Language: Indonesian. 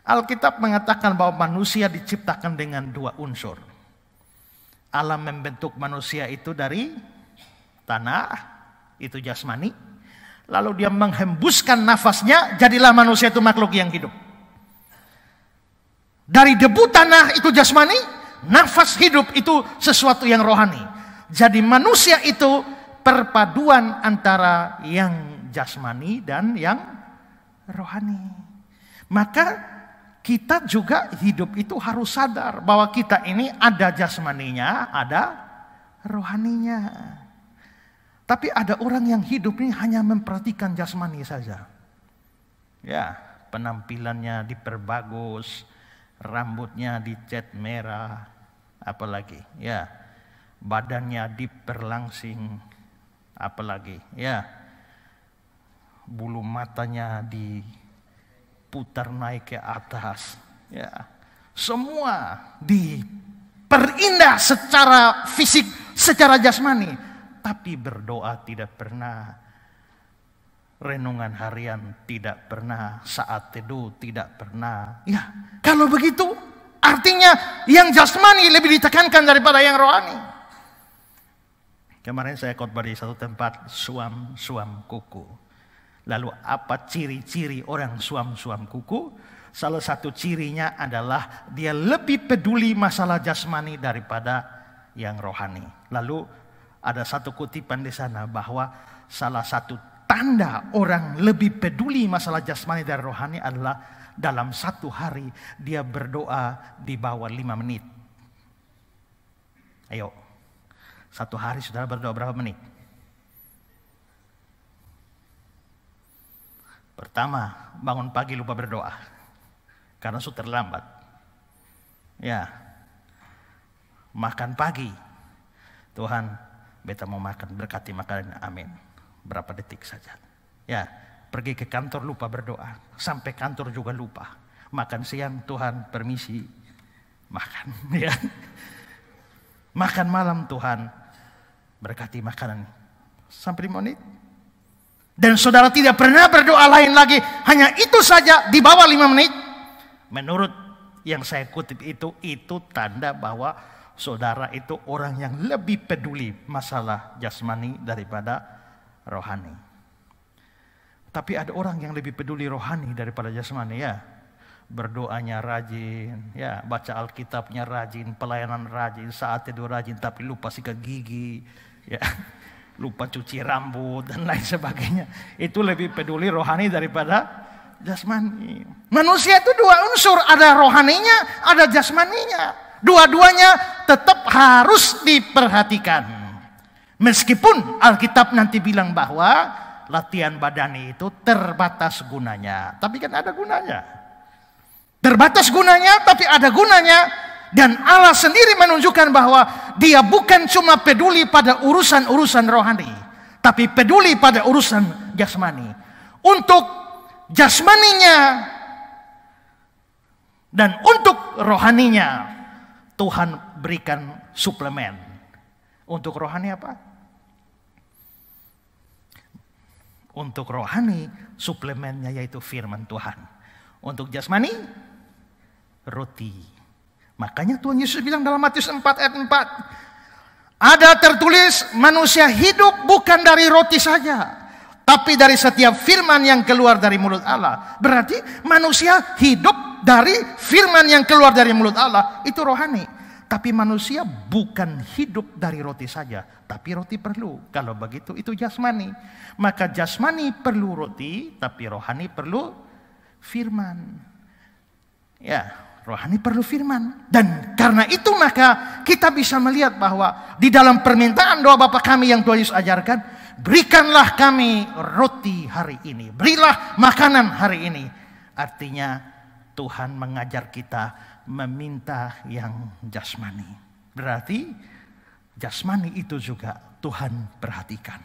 Alkitab mengatakan bahwa manusia diciptakan dengan dua unsur. Allah membentuk manusia itu dari tanah, itu jasmani. Lalu dia menghembuskan nafasnya, jadilah manusia itu makhluk yang hidup. Dari debu tanah itu jasmani, nafas hidup itu sesuatu yang rohani. Jadi manusia itu perpaduan antara yang jasmani dan yang rohani. Maka kita juga hidup itu harus sadar bahwa kita ini ada jasmaninya, ada rohaninya. Tapi ada orang yang hidup ini hanya memperhatikan jasmani saja. Ya, penampilannya diperbagus, rambutnya dicat merah, apalagi, ya, badannya diperlangsing, apalagi, ya, bulu matanya diputar naik ke atas, ya, semua diperindah secara fisik, secara jasmani. Tapi berdoa tidak pernah, renungan harian tidak pernah, saat teduh tidak pernah. Ya, kalau begitu artinya yang jasmani lebih ditekankan daripada yang rohani. Kemarin saya khotbah di satu tempat, suam kuku. Lalu apa ciri-ciri orang suam kuku? Salah satu cirinya adalah dia lebih peduli masalah jasmani daripada yang rohani. Lalu ada satu kutipan di sana bahwa salah satu tanda orang lebih peduli masalah jasmani dan rohani adalah dalam satu hari dia berdoa di bawah 5 menit. Ayo, satu hari saudara berdoa berapa menit? Pertama, bangun pagi lupa berdoa karena sudah terlambat. Ya, makan pagi, Tuhan, beta mau makan, berkati makanan, amin. Berapa detik saja. Ya, pergi ke kantor lupa berdoa. Sampai kantor juga lupa. Makan siang, Tuhan permisi makan. Ya. Makan malam, Tuhan berkati makanan. Sampai 5 menit. Dan saudara tidak pernah berdoa lain lagi. Hanya itu saja di bawah 5 menit. Menurut yang saya kutip itu tanda bahwa saudara itu orang yang lebih peduli masalah jasmani daripada rohani. Tapi ada orang yang lebih peduli rohani daripada jasmani, ya. Berdoanya rajin, ya, baca Alkitabnya rajin, pelayanan rajin, saat tidur rajin, tapi lupa sikat gigi, ya, lupa cuci rambut dan lain sebagainya. Itu lebih peduli rohani daripada jasmani. Manusia itu dua unsur, ada rohaninya, ada jasmaninya. Dua-duanya tetap harus diperhatikan. Meskipun Alkitab nanti bilang bahwa latihan badani itu terbatas gunanya. Tapi kan ada gunanya. Terbatas gunanya tapi ada gunanya. Dan Allah sendiri menunjukkan bahwa dia bukan cuma peduli pada urusan-urusan rohani. Tapi peduli pada urusan jasmani. Untuk jasmaninya dan untuk rohaninya Tuhan berikan suplemen. Untuk rohani apa? Untuk rohani suplemennya yaitu firman Tuhan. Untuk jasmani roti. Makanya Tuhan Yesus bilang dalam Matius 4 ayat 4. Ada tertulis manusia hidup bukan dari roti saja, tapi dari setiap firman yang keluar dari mulut Allah. Berarti manusia hidup dari firman yang keluar dari mulut Allah. Itu rohani. Tapi manusia bukan hidup dari roti saja, tapi roti perlu. Kalau begitu itu jasmani. Maka jasmani perlu roti, tapi rohani perlu firman. Ya, rohani perlu firman. Dan karena itu maka kita bisa melihat bahwa di dalam permintaan doa Bapa kami yang Tuhan Yesus ajarkan, berikanlah kami roti hari ini, berilah makanan hari ini. Artinya Tuhan mengajar kita meminta yang jasmani. Berarti jasmani itu juga Tuhan perhatikan.